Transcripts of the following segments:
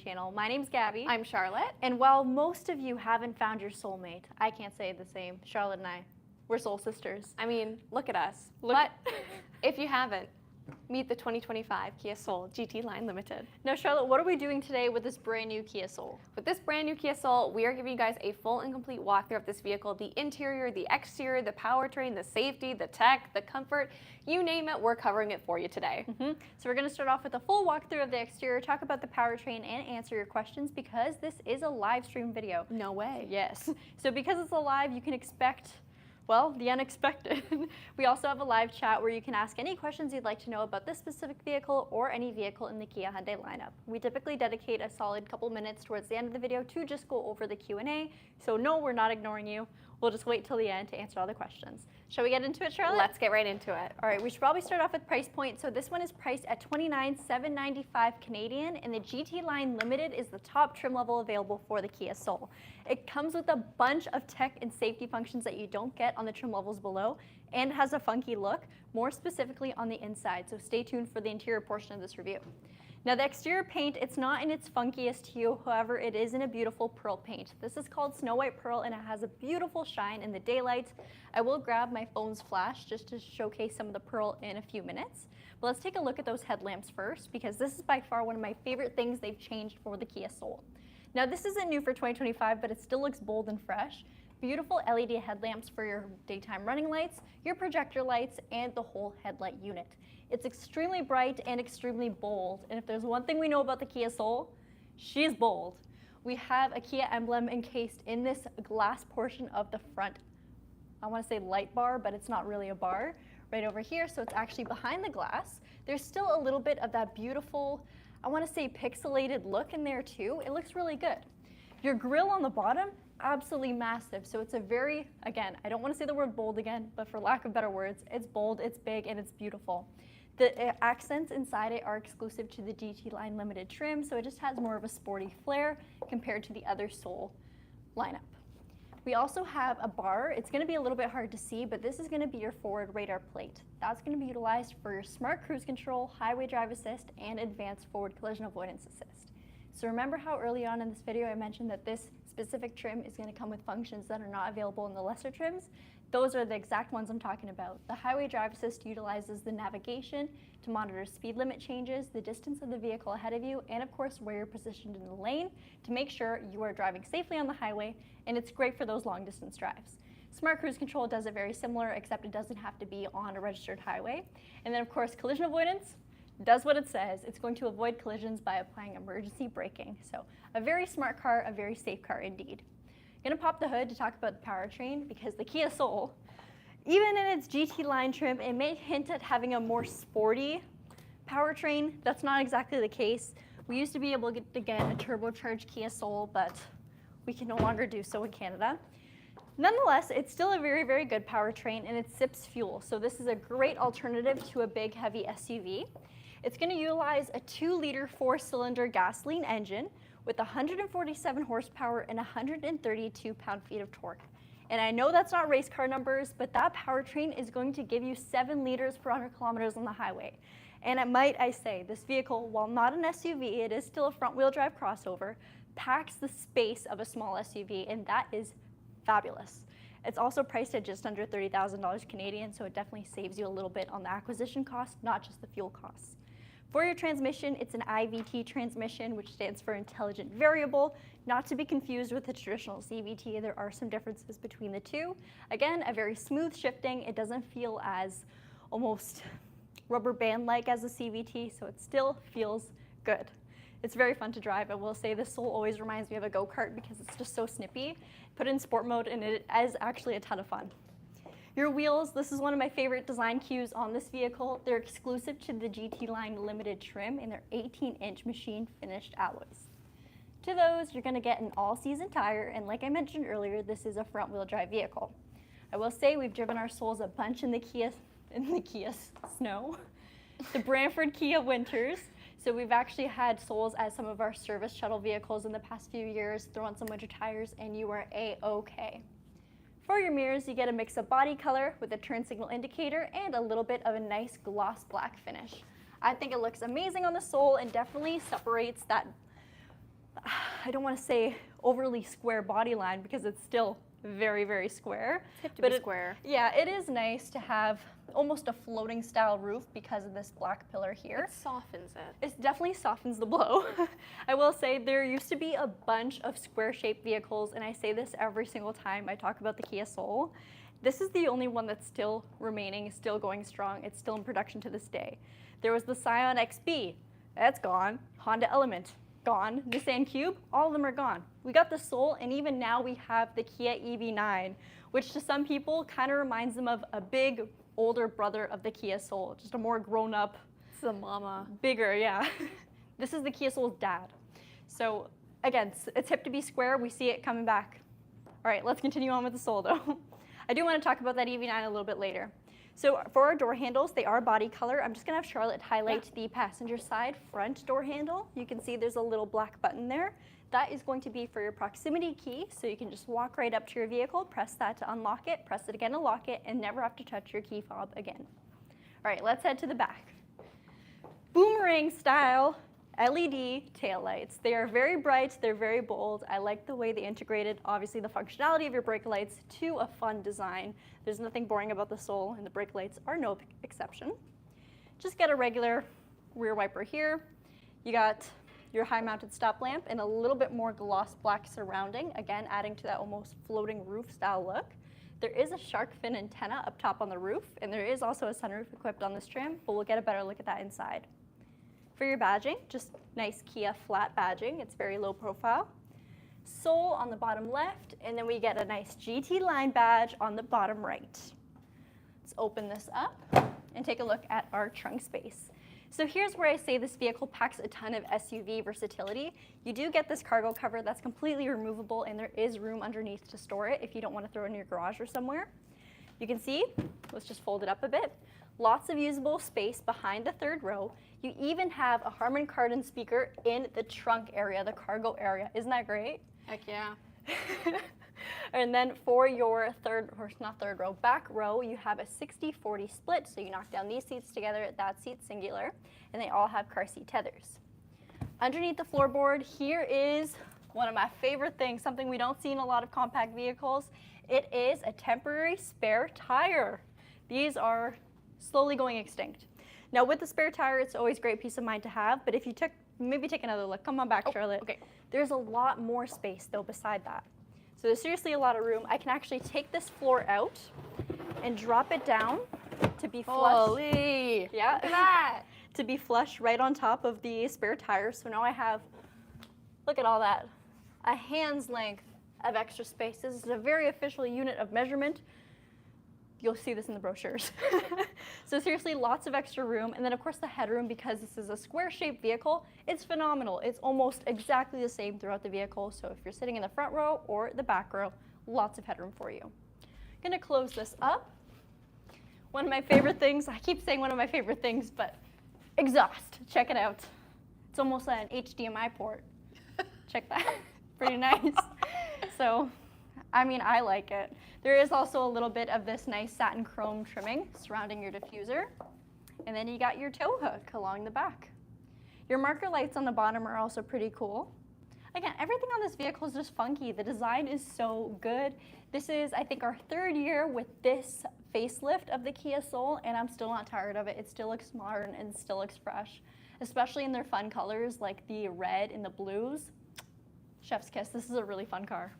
channel. My name's Gabby. I'm Charlotte. And while most of you haven't found your soulmate, I can't say the same. Charlotte and I, we're soul sisters. I mean, look at us. But if you haven't, meet the 2025 Kia Soul GT Line Limited. Now, Charlotte, what are we doing today with this brand new Kia Soul? With this brand new Kia Soul, we are giving you guys a full and complete walkthrough of this vehicle, the interior, the exterior, the powertrain, the safety, the tech, the comfort, you name it, we're covering it for you today. So we're going to start off with a full walkthrough of the exterior, talk about the powertrain, and answer your questions because this is a live stream video. No way. Yes. So because it's a live, you can expect, well, the unexpected. We also have a live chat where you can ask any questions you'd like to know about this specific vehicle or any vehicle in the Kia Hyundai lineup. We typically dedicate a solid couple minutes towards the end of the video to just go over the Q&A. So no, we're not ignoring you. We'll just wait till the end to answer all the questions. Shall we get into it, Charlotte? Let's get right into it. All right, we should probably start off with price point. So this one is priced at $29,795 Canadian, and the GT Line Limited is the top trim level available for the Kia Soul. It comes with a bunch of tech and safety functions that you don't get on the trim levels below, and has a funky look, more specifically on the inside. So stay tuned for the interior portion of this review. Now the exterior paint, it's not in its funkiest hue, however it is in a beautiful pearl paint. This is called Snow White Pearl and it has a beautiful shine in the daylight. I will grab my phone's flash just to showcase some of the pearl in a few minutes. But let's take a look at those headlamps first because this is by far one of my favorite things they've changed for the Kia Soul. Now this isn't new for 2025, but it still looks bold and fresh. Beautiful LED headlamps for your daytime running lights, your projector lights, and the whole headlight unit. It's extremely bright and extremely bold, and if there's one thing we know about the Kia Soul, she is bold. We have a Kia emblem encased in this glass portion of the front, I want to say light bar, but it's not really a bar, right over here, so it's actually behind the glass. There's still a little bit of that beautiful, I want to say pixelated look in there too. It looks really good. Your grille on the bottom, absolutely massive. So it's a very, again, I don't want to say the word bold again, but for lack of better words, it's bold, it's big, and it's beautiful. The accents inside it are exclusive to the GT Line Limited trim, so it just has more of a sporty flair compared to the other Soul lineup. We also have a bar. It's going to be a little bit hard to see, but this is going to be your forward radar plate. That's going to be utilized for your smart cruise control, highway drive assist, and advanced forward collision avoidance assist. So remember how early on in this video I mentioned that this specific trim is going to come with functions that are not available in the lesser trims? Those are the exact ones I'm talking about. The highway drive assist utilizes the navigation to monitor speed limit changes, the distance of the vehicle ahead of you, and of course where you're positioned in the lane to make sure you are driving safely on the highway, and it's great for those long distance drives. Smart Cruise Control does it very similar, except it doesn't have to be on a registered highway. And then of course collision avoidance does what it says. It's going to avoid collisions by applying emergency braking. So a very smart car, a very safe car indeed. I'm gonna pop the hood to talk about the powertrain because the Kia Soul, even in its GT line trim, it may hint at having a more sporty powertrain. That's not exactly the case. We used to be able to get a turbocharged Kia Soul, but we can no longer do so in Canada. Nonetheless, it's still a very, very good powertrain and it sips fuel. So this is a great alternative to a big, heavy SUV. It's going to utilize a 2-liter 4-cylinder gasoline engine with 147 horsepower and 132 pound-feet of torque. And I know that's not race car numbers, but that powertrain is going to give you 7 liters per 100 kilometers on the highway. And might I say, this vehicle, while not an SUV, it is still a front-wheel drive crossover, packs the space of a small SUV, and that is fabulous. It's also priced at just under $30,000 Canadian, so it definitely saves you a little bit on the acquisition cost, not just the fuel costs. For your transmission, it's an IVT transmission, which stands for Intelligent Variable, not to be confused with the traditional CVT. There are some differences between the two. Again, a very smooth shifting. It doesn't feel as almost rubber band-like as a CVT, so it still feels good. It's very fun to drive. I will say this Soul always reminds me of a go-kart because it's just so snippy. Put it in sport mode and it is actually a ton of fun. Your wheels, this is one of my favorite design cues on this vehicle. They're exclusive to the GT Line Limited trim and they're 18-inch machine finished alloys. To those, you're going to get an all-season tire, and like I mentioned earlier, this is a front-wheel drive vehicle. I will say we've driven our Souls a bunch in the Kia snow, the Brantford Kia winters. So we've actually had Souls as some of our service shuttle vehicles in the past few years. Throw on some winter tires and you are A-OK. For your mirrors, you get a mix of body color with a turn signal indicator and a little bit of a nice gloss black finish. I think it looks amazing on the Soul and definitely separates that I don't want to say overly square body line because it's still very, very square. It's hip to but be square. Yeah, it is nice to have almost a floating style roof because of this black pillar here. It softens it. It definitely softens the blow. I will say there used to be a bunch of square-shaped vehicles, and I say this every single time I talk about the Kia Soul. This is the only one that's still remaining, still going strong. It's still in production to this day. There was the Scion XB. That's gone. Honda Element, gone. Nissan Cube, all of them are gone. We got the Soul, and even now we have the Kia EV9, which to some people kind of reminds them of a big, older brother of the Kia Soul, just a more grown-up. It's the mama. Bigger, yeah. This is the Kia Soul's dad. So again, it's hip to be square. We see it coming back. All right, let's continue on with the Soul, though. I do want to talk about that EV9 a little bit later. So for our door handles, they are body color. I'm just going to have Charlotte highlight the passenger side front door handle. You can see there's a little black button there. That is going to be for your proximity key, so you can just walk right up to your vehicle, press that to unlock it, press it again to lock it, and never have to touch your key fob again. All right, let's head to the back. Boomerang style LED taillights. They are very bright, they're very bold. I like the way they integrated, obviously, the functionality of your brake lights to a fun design. There's nothing boring about the Soul, and the brake lights are no exception. Just get a regular rear wiper here. You got your high-mounted stop lamp and a little bit more gloss black surrounding, again, adding to that almost floating roof style look. There is a shark fin antenna up top on the roof, and there is also a sunroof equipped on this trim, but we'll get a better look at that inside. For your badging, just nice Kia flat badging. It's very low profile. Soul on the bottom left, and then we get a nice GT line badge on the bottom right. Let's open this up and take a look at our trunk space. So here's where I say this vehicle packs a ton of SUV versatility. You do get this cargo cover that's completely removable, and there is room underneath to store it if you don't want to throw it in your garage or somewhere. You can see, let's just fold it up a bit. Lots of usable space behind the third row. You even have a Harmon Kardon speaker in the trunk area, the cargo area. Isn't that great? Heck yeah. And then for your back row, you have a 60-40 split, so you knock down these seats together, that seat's singular, and they all have car seat tethers. Underneath the floorboard, here is one of my favorite things, something we don't see in a lot of compact vehicles. It is a temporary spare tire. These are slowly going extinct. Now with the spare tire, it's always great peace of mind to have, but if you maybe take another look. Come on back, Charlotte. Okay. There's a lot more space though beside that. So there's seriously a lot of room. I can actually take this floor out and drop it down to be flush. Holy! Yeah. Look at that! To be flush right on top of the spare tire. So now I have, look at all that, a hand's length of extra space. This is a very official unit of measurement. You'll see this in the brochures. So seriously, lots of extra room. And then of course the headroom, because this is a square-shaped vehicle, it's phenomenal. It's almost exactly the same throughout the vehicle. So if you're sitting in the front row or the back row, lots of headroom for you. I'm gonna close this up. One of my favorite things, I keep saying one of my favorite things, but exhaust, check it out. It's almost an HDMI port. Check that, pretty nice. So, I mean, I like it. There is also a little bit of this nice satin chrome trimming surrounding your diffuser. And then you got your tow hook along the back. Your marker lights on the bottom are also pretty cool. Again, everything on this vehicle is just funky. The design is so good. This is, I think, our third year with this facelift of the Kia Soul, and I'm still not tired of it. It still looks modern and still looks fresh, especially in their fun colors like the red and the blues. Chef's kiss, this is a really fun car.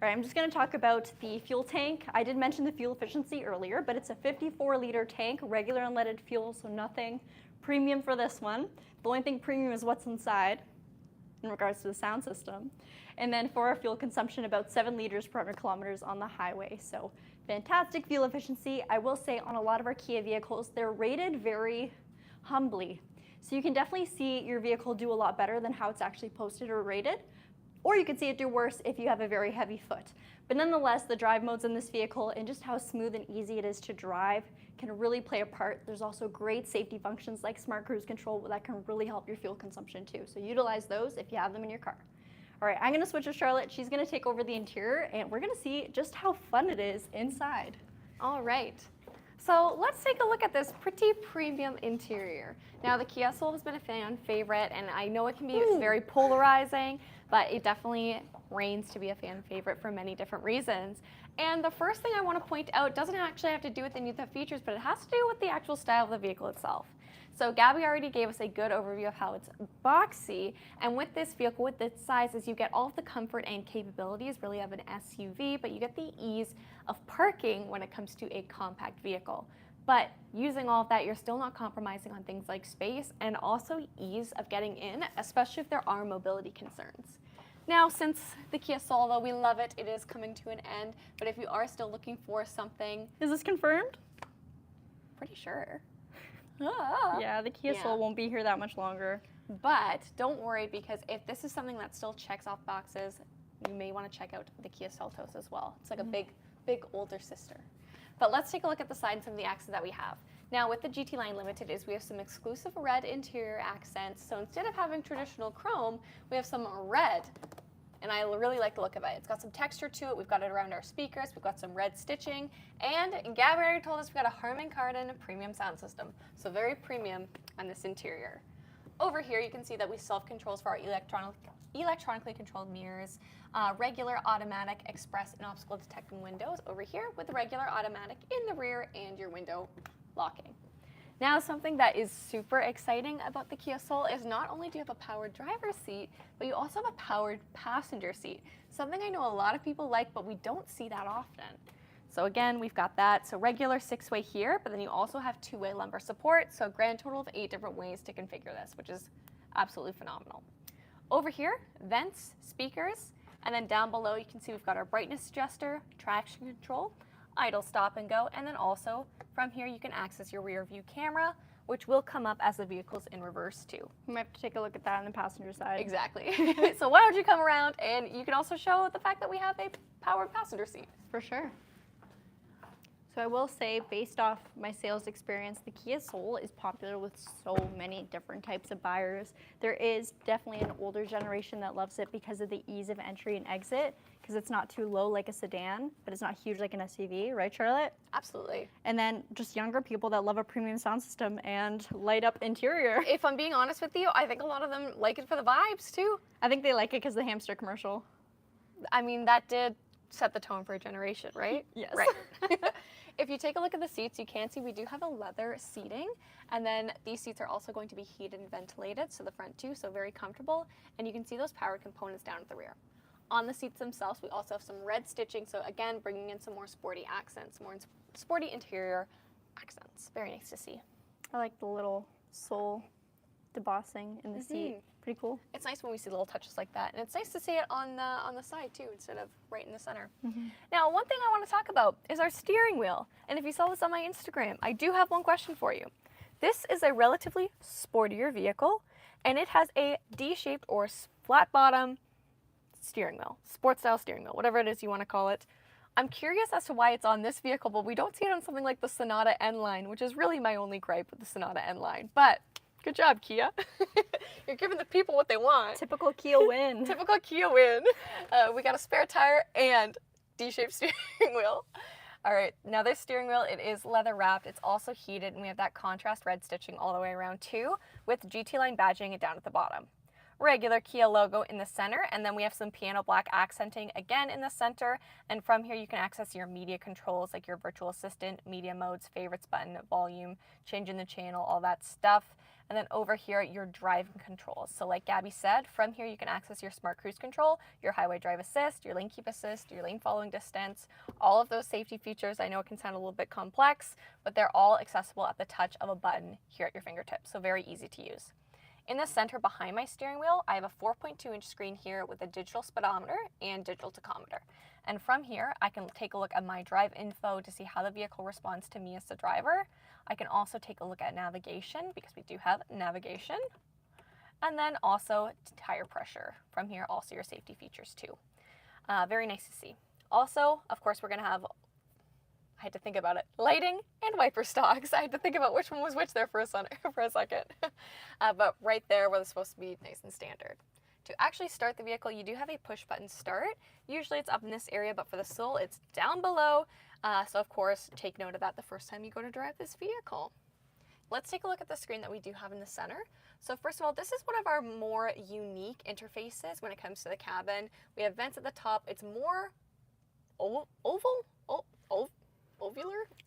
All right, I'm just gonna talk about the fuel tank. I did mention the fuel efficiency earlier, but it's a 54-liter tank, regular unleaded fuel, so nothing premium for this one. The only thing premium is what's inside in regards to the sound system. And then for our fuel consumption, about 7 liters per 100 kilometers on the highway. So fantastic fuel efficiency. I will say on a lot of our Kia vehicles, they're rated very humbly. So you can definitely see your vehicle do a lot better than how it's actually posted or rated. Or you can see it do worse if you have a very heavy foot. But nonetheless, the drive modes in this vehicle and just how smooth and easy it is to drive can really play a part. There's also great safety functions like smart cruise control that can really help your fuel consumption too. So utilize those if you have them in your car. All right, I'm gonna switch with Charlotte. She's gonna take over the interior and we're gonna see just how fun it is inside. All right. So let's take a look at this pretty premium interior. Now the Kia Soul has been a fan favorite, and I know it can be very polarizing. but it definitely reigns to be a fan favorite for many different reasons. And the first thing I want to point out doesn't actually have to do with any of the features, but it has to do with the actual style of the vehicle itself. So Gabby already gave us a good overview of how it's boxy, and with this vehicle, with its size, is you get all of the comfort and capabilities really of an SUV, but you get the ease of parking when it comes to a compact vehicle. But using all of that, you're still not compromising on things like space and also ease of getting in, especially if there are mobility concerns. Now, since the Kia Soul, though we love it, it is coming to an end, but if you are still looking for something... Is this confirmed? Pretty sure. Yeah, the Kia Soul won't be here that much longer. But don't worry, because if this is something that still checks off boxes, you may want to check out the Kia Seltos as well. It's like a big older sister. But let's take a look at the side and some of the accents that we have. Now with the GT Line Limited we have some exclusive red interior accents. So instead of having traditional chrome, we have some red. And I really like the look of it. It's got some texture to it. We've got it around our speakers. We've got some red stitching. And Gabby already told us we've got a Harmon Kardon premium sound system. So very premium on this interior. Over here, you can see that we still have controls for our electronically controlled mirrors, regular automatic express and obstacle detecting windows over here with regular automatic in the rear and your window locking. Now, something that is super exciting about the Kia Soul is not only do you have a powered driver's seat, but you also have a powered passenger seat. Something I know a lot of people like, but we don't see that often. So again, we've got that. So regular 6-way here, but then you also have 2-way lumbar support. So a grand total of 8 different ways to configure this, which is absolutely phenomenal. Over here, vents, speakers, and then down below you can see we've got our brightness adjuster, traction control, idle stop and go, and then also from here you can access your rear view camera, which will come up as the vehicle's in reverse too. We might have to take a look at that on the passenger side. Exactly. So why don't you come around, and you can also show the fact that we have a powered passenger seat. For sure. So I will say, based off my sales experience, the Kia Soul is popular with so many different types of buyers. There is definitely an older generation that loves it because of the ease of entry and exit, because it's not too low like a sedan, but it's not huge like an SUV, right, Charlotte? Absolutely. And then just younger people that love a premium sound system and light up interior. If I'm being honest with you, I think a lot of them like it for the vibes too. I think they like it because of the hamster commercial. I mean, that did set the tone for a generation, right? Yes. Right. If you take a look at the seats, you can see we do have a leather seating, and then these seats are also going to be heated and ventilated, so the front too, so very comfortable, and you can see those powered components down at the rear. On the seats themselves, we also have some red stitching, so again, bringing in some more sporty accents, more sporty interior accents. Very nice to see. I like the little Soul debossing in the seat. Pretty cool. It's nice when we see little touches like that, and it's nice to see it on the side too, instead of right in the center. Now, one thing I want to talk about is our steering wheel, and if you saw this on my Instagram, I do have one question for you. This is a relatively sportier vehicle, and it has a D-shaped or flat bottom steering wheel, sports style steering wheel, whatever it is you want to call it. I'm curious as to why it's on this vehicle, but we don't see it on something like the Sonata N-Line, which is really my only gripe with the Sonata N-Line. But good job, Kia. You're giving the people what they want. Typical Kia win. Typical Kia win. We got a spare tire and D-shaped steering wheel. All right, now this steering wheel, it is leather wrapped. It's also heated, and we have that contrast red stitching all the way around too, with GT Line badging it down at the bottom. Regular Kia logo in the center, and then we have some piano black accenting again in the center, and from here you can access your media controls like your virtual assistant, media modes, favorites button, volume, changing the channel, all that stuff. And then over here, your driving controls. So like Gabby said, from here you can access your smart cruise control, your highway drive assist, your lane keep assist, your lane following distance, all of those safety features. I know it can sound a little bit complex, but they're all accessible at the touch of a button here at your fingertips, so very easy to use. In the center behind my steering wheel, I have a 4.2-inch screen here with a digital speedometer and digital tachometer. And from here, I can take a look at my drive info to see how the vehicle responds to me as the driver. I can also take a look at navigation, because we do have navigation. And then also tire pressure. From here, also your safety features too. Very nice to see. Also, of course, we're gonna have, I had to think about it, lighting and wiper stalks. I had to think about which one was which there for a second. But right there, where it's supposed to be nice and standard. To actually start the vehicle, you do have a push button start. Usually it's up in this area, but for the Soul, it's down below. So of course, take note of that the first time you go to drive this vehicle. let's take a look at the screen that we do have in the center. So first of all, this is one of our more unique interfaces when it comes to the cabin. We have vents at the top. It's more ovular?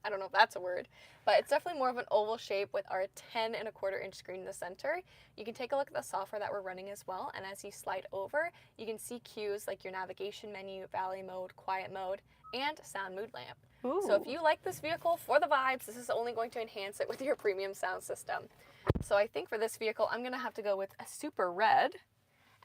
I don't know if that's a word, but it's definitely more of an oval shape with our 10.25-inch screen in the center. You can take a look at the software that we're running as well, and as you slide over, you can see cues like your navigation menu, valley mode, quiet mode, and sound mood lamp. Ooh. So if you like this vehicle for the vibes, this is only going to enhance it with your premium sound system. So I think for this vehicle, I'm gonna have to go with a super red,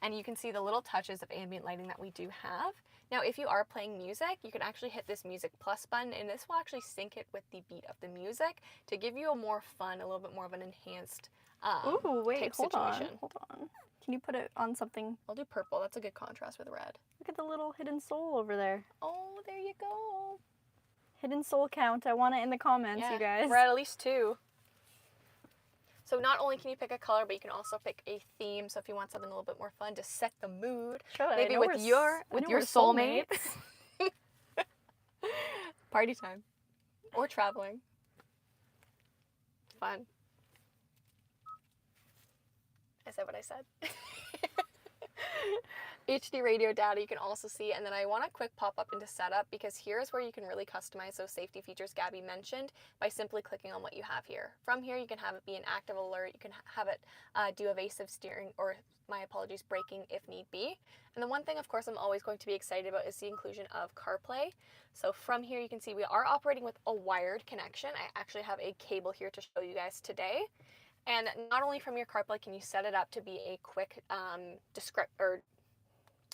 and you can see the little touches of ambient lighting that we do have. Now, if you are playing music, you can actually hit this Music Plus button, and this will actually sync it with the beat of the music to give you a more fun, a little bit more of an enhanced Ooh, wait, type hold situation. on, hold on. Can you put it on something? I'll do purple. That's a good contrast with red. Look at the little hidden soul over there. Oh, there you go. Hidden soul count. I want it in the comments, Yeah, you guys. we're at least 2. So not only can you pick a color, but you can also pick a theme. So if you want something a little bit more fun to set the mood, Sure, maybe with your soulmates. Party time. Or traveling. Fun. I said what I said. HD radio data you can also see, and then I want a quick pop up into setup because here's where you can really customize those safety features Gabby mentioned by simply clicking on what you have here. From here you can have it be an active alert, you can have it do evasive steering, or my apologies, braking if need be. And the one thing of course I'm always going to be excited about is the inclusion of CarPlay. So from here you can see we are operating with a wired connection. I actually have a cable here to show you guys today. And not only from your CarPlay can you set it up to be a quick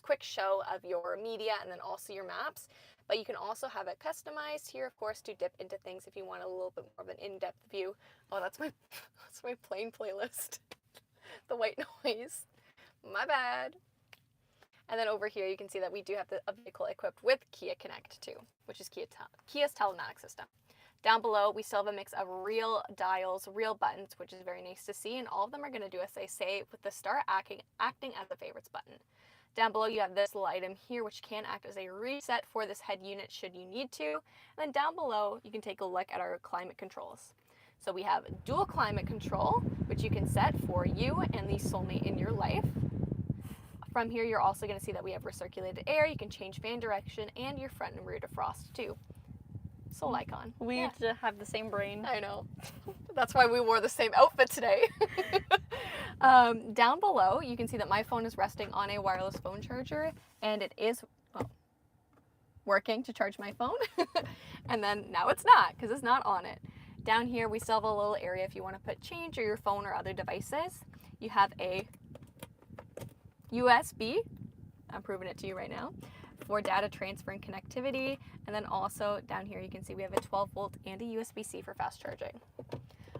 quick show of your media and then also your maps, but you can also have it customized here, of course, to dip into things if you want a little bit more of an in-depth view. Oh, that's my plane playlist. The white noise. My bad. And then over here you can see that we do have a vehicle equipped with Kia Connect too, which is Kia's telematic system. Down below, we still have a mix of real dials, real buttons, which is very nice to see, and all of them are going to do as they say, with the star acting as a favorites button. Down below, you have this little item here, which can act as a reset for this head unit should you need to. And then down below, you can take a look at our climate controls. So we have dual climate control, which you can set for you and the soulmate in your life. From here, you're also going to see that we have recirculated air. You can change fan direction and your front and rear defrost too. Soul icon. We have the same brain. I know. That's why we wore the same outfit today. Down below, you can see that my phone is resting on a wireless phone charger, and it is working to charge my phone. And then now it's not, because it's not on it. Down here, we still have a little area if you want to put change or your phone or other devices. You have a USB, I'm proving it to you right now, for data transfer and connectivity. And then also down here you can see we have a 12-volt and a USB-C for fast charging.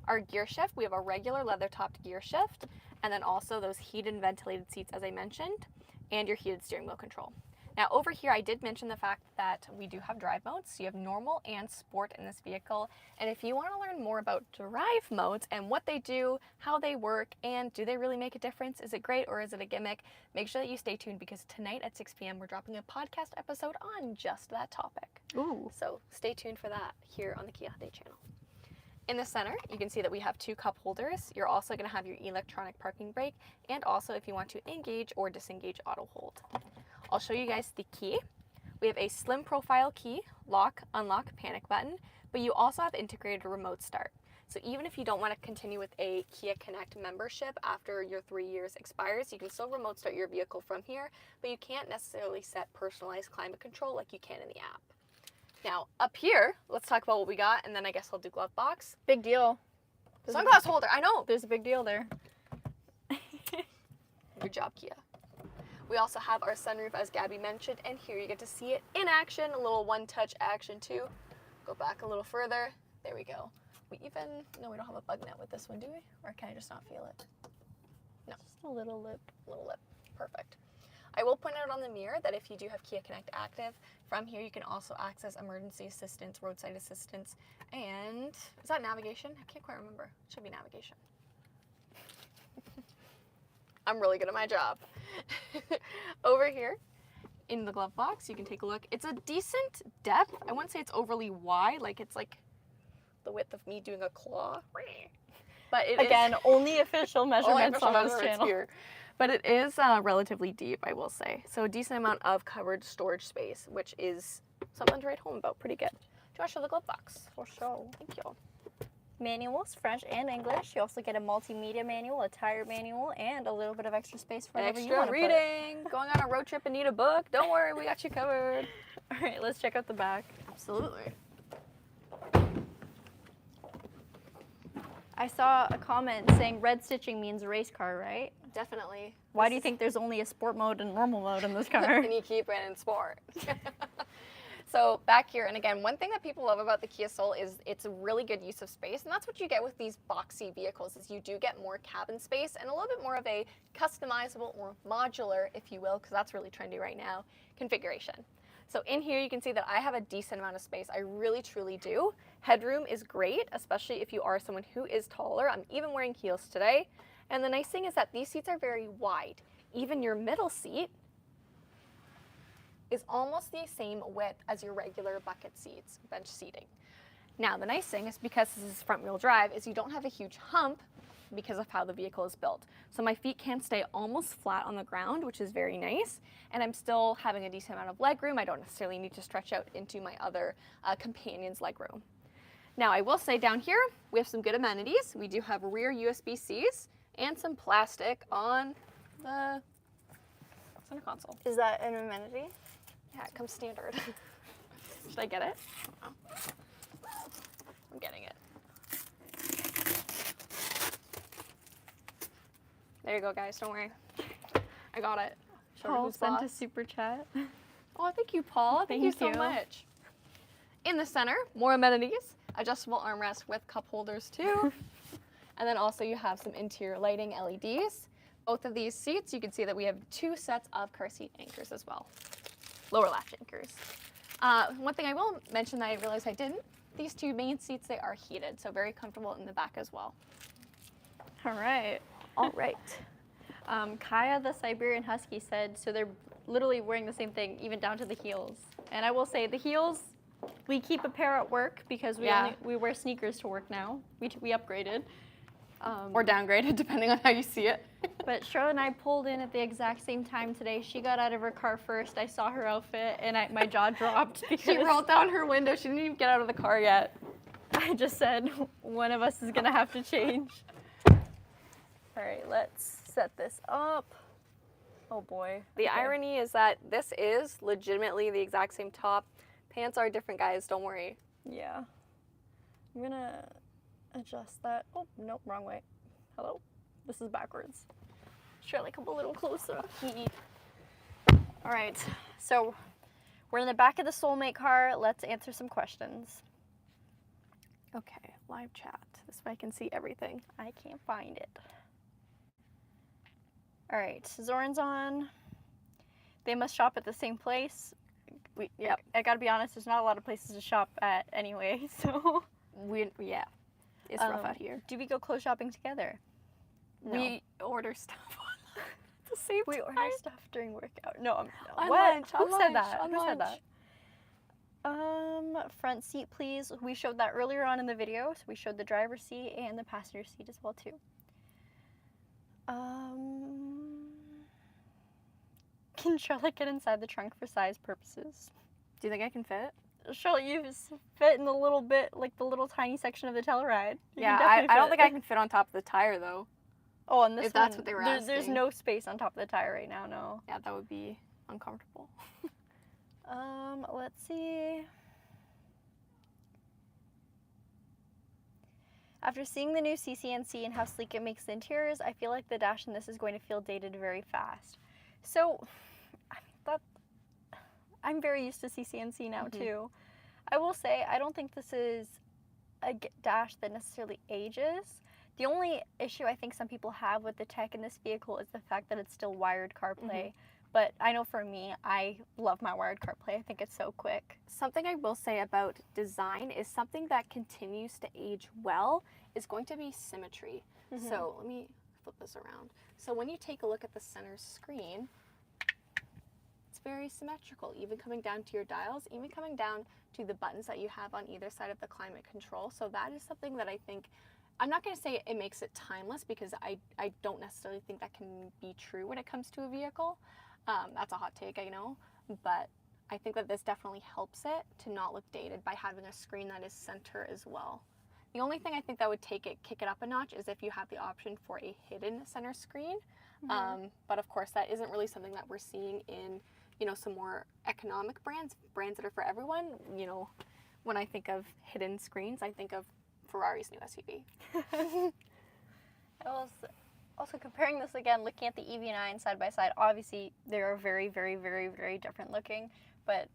Our gear shift, we have a regular leather-topped gear shift, and then also those heated and ventilated seats as I mentioned, and your heated steering wheel control. Now over here I did mention the fact that we do have drive modes, so you have normal and sport in this vehicle, and if you want to learn more about drive modes and what they do, how they work, and do they really make a difference, is it great or is it a gimmick, make sure that you stay tuned because tonight at 6 p.m. we're dropping a podcast episode on just that topic. Ooh. So stay tuned for that here on the Kia Hyundai channel. In the center, you can see that we have 2 cup holders. You're also going to have your electronic parking brake, and also if you want to engage or disengage auto hold. I'll show you guys the key. We have a slim profile key, lock, unlock, panic button, but you also have integrated remote start. So even if you don't want to continue with a Kia Connect membership after your 3 years expires, you can still remote start your vehicle from here, but you can't necessarily set personalized climate control like you can in the app. Now up here, let's talk about what we got, and then I guess I'll do glove box. Big deal. Sunglass holder, I know. There's a big deal there. Good job, Kia. We also have our sunroof, as Gabby mentioned, and here you get to see it in action, a little one-touch action too. Go back a little further. There we go. No, we don't have a bug net with this one, do we? Or can I just not feel it? No. Just a little lip. Little lip. Perfect. I will point out on the mirror that if you do have Kia Connect active, from here you can also access emergency assistance, roadside assistance, and is that navigation? I can't quite remember. It should be navigation. I'm really good at my job. Over here in the glove box, you can take a look. It's a decent depth. I wouldn't say it's overly wide, like it's like the width of me doing a claw. but it Again, only official measurements official on this measurements channel. here. But it is relatively deep, I will say. So a decent amount of covered storage space, which is something to write home about. Pretty good. Do you want to show the glove box? For sure. Thank you. Manuals, French and English. You also get a multimedia manual, a tire manual, and a little bit of extra space for whatever you Extra want to reading. Going on a road trip and need a book. Don't worry, we got you covered. All right, let's check out the back. Absolutely. I saw a comment saying red stitching means race car, right? Definitely. Why do you think there's only a sport mode and normal mode in this car? And you keep it in sport. So back here, and again, one thing that people love about the Kia Soul is it's a really good use of space, and that's what you get with these boxy vehicles, is you do get more cabin space and a little bit more of a customizable or modular, if you will, because that's really trendy right now, configuration. So in here you can see that I have a decent amount of space. I really truly do. Headroom is great, especially if you are someone who is taller. I'm even wearing heels today. And the nice thing is that these seats are very wide. Even your middle seat is almost the same width as your regular bucket seats, bench seating. Now the nice thing is, because this is front wheel drive, is you don't have a huge hump because of how the vehicle is built. So my feet can stay almost flat on the ground, which is very nice, and I'm still having a decent amount of leg room. I don't necessarily need to stretch out into my other companion's leg room. Now I will say down here, we have some good amenities. We do have rear USB-Cs and some plastic on the center console. Is that an amenity? Yeah, it comes standard. Should I get it? I'm getting it. There you go, guys. Don't worry. I got it. Show her Paul who's sent boss. a super chat. Oh, thank you, Paul. Thank you so Thank you. much. In the center, more amenities. Adjustable armrest with cup holders too. And then also you have some interior lighting LEDs. Both of these seats, you can see that we have 2 sets of car seat anchors as well. Lower latch anchors. One thing I will mention that I realized I didn't, these 2 main seats, they are heated, so very comfortable in the back as well. All right. All right. Kaya, the Siberian Husky, said, so they're literally wearing the same thing, even down to the heels. And I will say, the heels, we keep a pair at work because we wear sneakers to work now. We upgraded. Or downgraded, depending on how you see it. But Charlotte and I pulled in at the exact same time today. She got out of her car first. I saw her outfit, and my jaw dropped because She rolled down her window. She didn't even get out of the car yet. I just said, one of us is going to have to change. All right, let's set this up. Oh, boy. The irony is that this is legitimately the exact same top. Pants are different, guys. Don't worry. Yeah. I'm going to adjust that. Oh, nope, wrong way. Hello? This is backwards. Shirley, come a little closer. All right, so we're in the back of the Soulmate car. Let's answer some questions. Okay, live chat. This way I can see everything. I can't find it. All right, Zoran's on. They must shop at the same place. Yep. I gotta be honest, there's not a lot of places to shop at anyway, so. Yeah, it's rough out here. Do we go clothes shopping together? No. We order stuff at the same We time. order stuff during workout. No, On what? lunch, Who on said lunch, that? on Who said lunch. that? Front seat, please. We showed that earlier on in the video. So we showed the driver's seat and the passenger seat as well too. Can Charlotte get inside the trunk for size purposes? Do you think I can fit? Charlotte, you fit in the little bit, like the little tiny section of the Telluride. Yeah, I don't think I can fit on top of the tire though. Oh, and this If that's one, what they were there's asking. no space on top of the tire right now, no. Yeah, that would be uncomfortable. Let's see. After seeing the new CCNC and how sleek it makes the interiors, I feel like the dash in this is going to feel dated very fast. So, I'm very used to CCNC now too. I will say, I don't think this is a dash that necessarily ages. The only issue I think some people have with the tech in this vehicle is the fact that it's still wired CarPlay. But I know for me, I love my wired CarPlay. I think it's so quick. Something I will say about design is something that continues to age well is going to be symmetry. So let me flip this around. So when you take a look at the center screen, it's very symmetrical, even coming down to your dials, even coming down to the buttons that you have on either side of the climate control. So that is something that I think I'm not going to say it makes it timeless because I don't necessarily think that can be true when it comes to a vehicle. That's a hot take, I know, but I think that this definitely helps it to not look dated by having a screen that is center as well. The only thing I think that would kick it up a notch is if you have the option for a hidden center screen. But of course, that isn't really something that we're seeing in, you know, some more economic brands that are for everyone. You know, when I think of hidden screens, I think of Ferrari's new SUV. Also comparing this again, looking at the EV9 side by side, obviously they are very, very, very, very different looking, but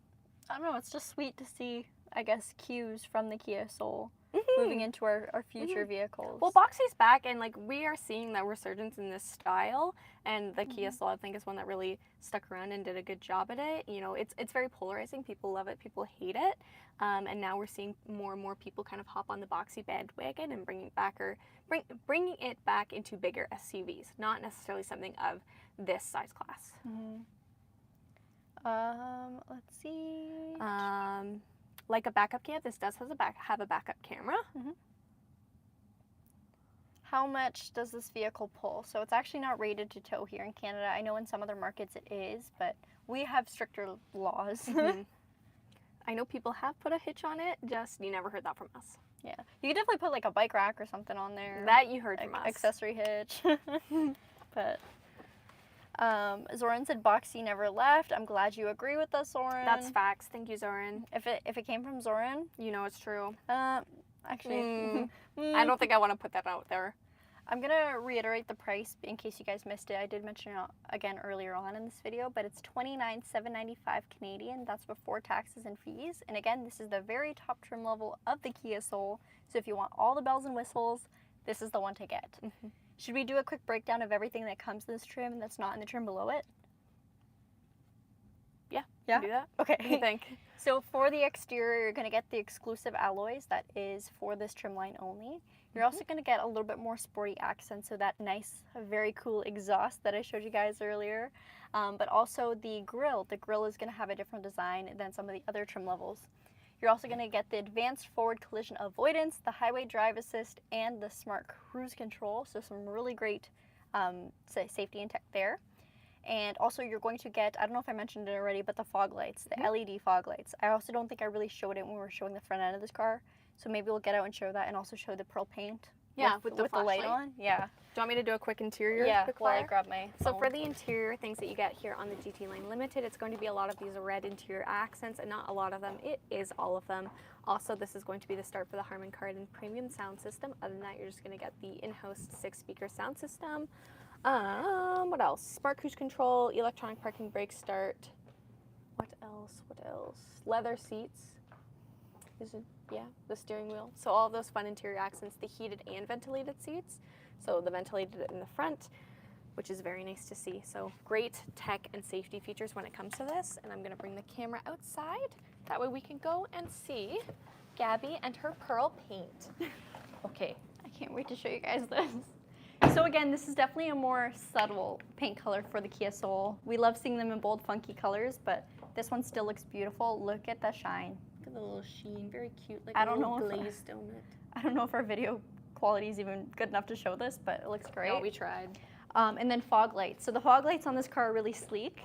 I don't know, it's just sweet to see, I guess, cues from the Kia Soul moving into our future vehicles. Well, Boxy's back, and like we are seeing that resurgence in this style, and the Kia Soul I think is one that really stuck around and did a good job at it. You know, it's very polarizing. People love it, people hate it, and now we're seeing more and more people kind of hop on the Boxy bandwagon and bringing it back into bigger SUVs, not necessarily something of this size class. Let's see. Like a backup cam, this does have a backup camera. How much does this vehicle pull? So it's actually not rated to tow here in Canada. I know in some other markets it is, but we have stricter laws. I know people have put a hitch on it, just you never heard that from us. Yeah, you could definitely put like a bike rack or something on there. That you heard from us. Accessory hitch. But Zoran said Boxy never left. I'm glad you agree with us, Zoran. That's facts. Thank you, Zoran. If it came from Zoran, you know it's true. Actually, I don't think I want to put that out there. I'm gonna reiterate the price in case you guys missed it. I did mention it again earlier on in this video, but it's $29,795 Canadian. That's before taxes and fees. And again, this is the very top trim level of the Kia Soul. So if you want all the bells and whistles, this is the one to get. Should we do a quick breakdown of everything that comes in this trim that's not in the trim below it? Yeah. Do that. Okay. What do you think? So for the exterior, you're going to get the exclusive alloys that is for this trim line only. You're also going to get a little bit more sporty accents, so that nice, very cool exhaust that I showed you guys earlier. But also the grille. The grille is going to have a different design than some of the other trim levels. You're also going to get the advanced forward collision avoidance, the highway drive assist, and the smart cruise control. So some really great safety and tech there. And also you're going to get, I don't know if I mentioned it already, but the fog lights, the LED fog lights. I also don't think I really showed it when we were showing the front end of this car. So maybe we'll get out and show that, and also show the pearl paint with the light on. Yeah. Do you want me to do a quick interior? Yeah, quick while I fire? grab my So phone. for the interior things that you get here on the GT Line Limited, it's going to be a lot of these red interior accents, and not a lot of them. It is all of them. Also, this is going to be the start for the Harmon Kardon premium sound system. Other than that, you're just going to get the in-house 6-speaker sound system. What else? Smart cruise control, electronic parking brake start. What else? Leather seats. The steering wheel. So all of those fun interior accents, the heated and ventilated seats. So the ventilated in the front, which is very nice to see. So great tech and safety features when it comes to this. And I'm gonna bring the camera outside. That way we can go and see Gabby and her pearl paint. Okay. I can't wait to show you guys this. So again, this is definitely a more subtle paint color for the Kia Soul. We love seeing them in bold, funky colors, but this one still looks beautiful. Look at the shine. Look at the little sheen, very cute, like I a don't little know if glazed donut. I don't know if our video quality is even good enough to show this, but it looks great. No, we tried. And then fog lights. So the fog lights on this car are really sleek,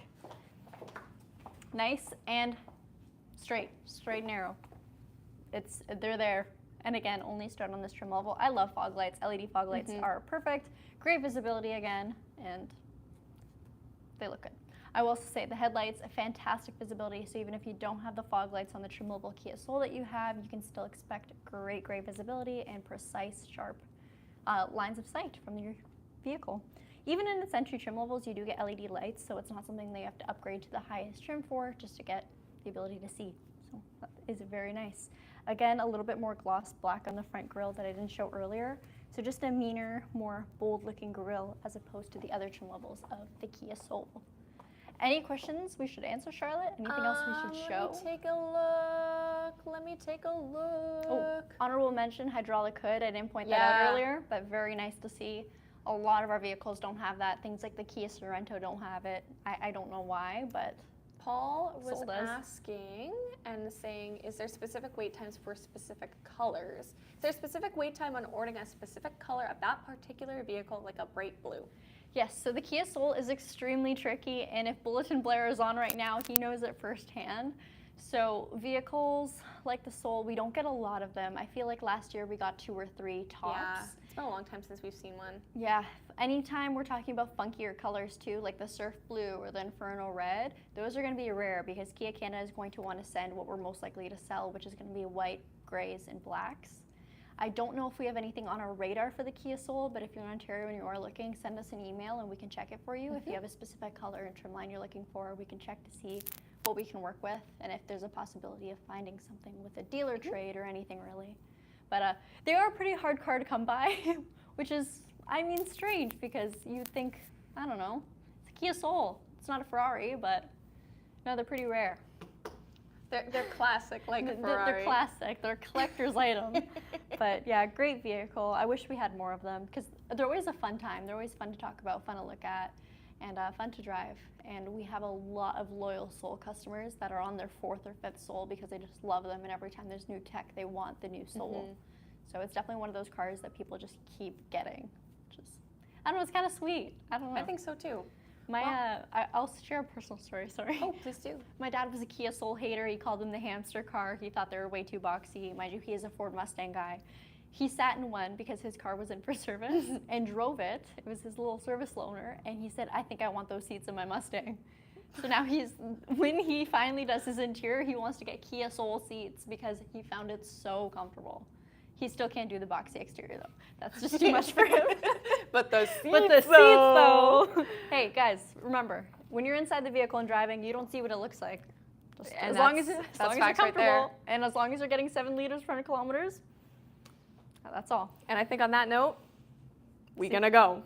nice, and straight and narrow. They're there. And again, only start on this trim level. I love fog lights. LED fog lights are perfect. Great visibility again, and they look good. I will also say the headlights, a fantastic visibility. So even if you don't have the fog lights on the trim level Kia Soul that you have, you can still expect great visibility and precise, sharp lines of sight from your vehicle. Even in its entry trim levels, you do get LED lights, so it's not something that you have to upgrade to the highest trim for just to get the ability to see. So that is very nice. Again, a little bit more gloss black on the front grille that I didn't show earlier. So just a meaner, more bold looking grille as opposed to the other trim levels of the Kia Soul. Any questions we should answer, Charlotte? Anything else we should show? Let me take a look. Oh, honorable mention, hydraulic hood. I didn't point that out earlier, but very nice to see. A lot of our vehicles don't have that. Things like the Kia Sorento don't have it. I don't know why, but Paul was Sold us. asking and saying, is there specific wait times for specific colors? Is there a specific wait time on ordering a specific color of that particular vehicle, like a bright blue? Yes, so the Kia Soul is extremely tricky, and if Bulletin Blair is on right now, he knows it firsthand. So vehicles like the Soul, we don't get a lot of them. I feel like last year we got 2 or 3 tops. Yeah, it's been a long time since we've seen one. Yeah, anytime we're talking about funkier colors too, like the Surf Blue or the Inferno Red, those are going to be rare because Kia Canada is going to want to send what we're most likely to sell, which is going to be white, grays, and blacks. I don't know if we have anything on our radar for the Kia Soul, but if you're in Ontario and you are looking, send us an email and we can check it for you. If you have a specific color and trim line you're looking for, we can check to see what we can work with and if there's a possibility of finding something with a dealer trade or anything really. But they are a pretty hard car to come by, which is, I mean, strange because you'd think, I don't know, it's a Kia Soul. It's not a Ferrari, but no, they're pretty rare. They're classic, like a Ferrari. They're classic. They're a collector's item. But yeah, great vehicle. I wish we had more of them because they're always a fun time. They're always fun to talk about, fun to look at, and fun to drive. And we have a lot of loyal Soul customers that are on their 4th or 5th Soul because they just love them. And every time there's new tech, they want the new Soul. So it's definitely one of those cars that people just keep getting. Just, I don't know, it's kind of sweet. I don't know. I think so too. I'll share a personal story, sorry. Oh, please do. My dad was a Kia Soul hater. He called them the hamster car. He thought they were way too boxy. Mind you, he is a Ford Mustang guy. He sat in one because his car was in for service and drove it. It was his little service loaner. And he said, I think I want those seats in my Mustang. So now when he finally does his interior, he wants to get Kia Soul seats because he found it so comfortable. He still can't do the boxy exterior though. That's just too much for him. But the seats, though. Hey guys, remember, when you're inside the vehicle and driving, you don't see what it looks like. Just as long as you're comfortable and as long as you're getting 7 liters per 100 kilometers, that's all. And I think on that note, we're gonna go.